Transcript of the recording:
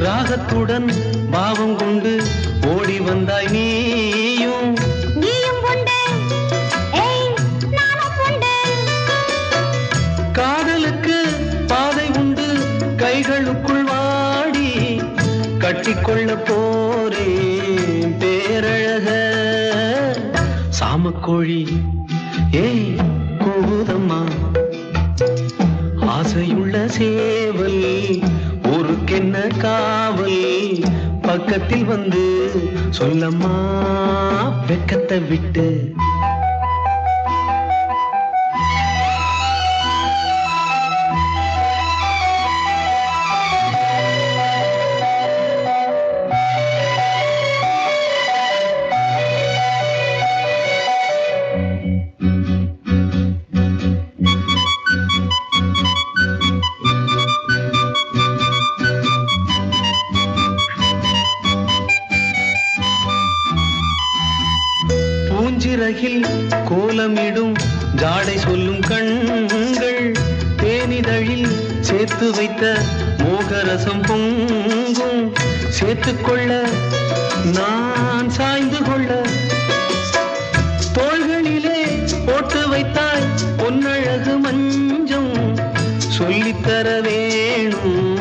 ராகத்துடன் பாவம் கொண்டு ஓடி வந்தாய் நீயும் கொண்டு காதலுக்கு பாதை உண்டு கைகளுக்குள் வாடி கட்டிக்கொள்ள போரே பேரழக சாமக்கோழி ஏய் கூதம்மா ஆசையுள்ள சேவல் ஊருக்கென்ன காவல் பக்கத்தில் வந்து சொல்லம்மா வெக்கத்தை விட்டு பூஞ்சிறகில் கோலமிடும் ஜாடை சொல்லும் கண்கள் தேனிதழில் சேர்த்து வைத்த மோகரசம் பொங்கும் சேர்த்துக்கொள்ள நான் சாய்ந்து கொள்ள தோள்களிலே போட்டு வைத்தாய் பொன்னழகு மஞ்சம் சொல்லித்தர வேணும்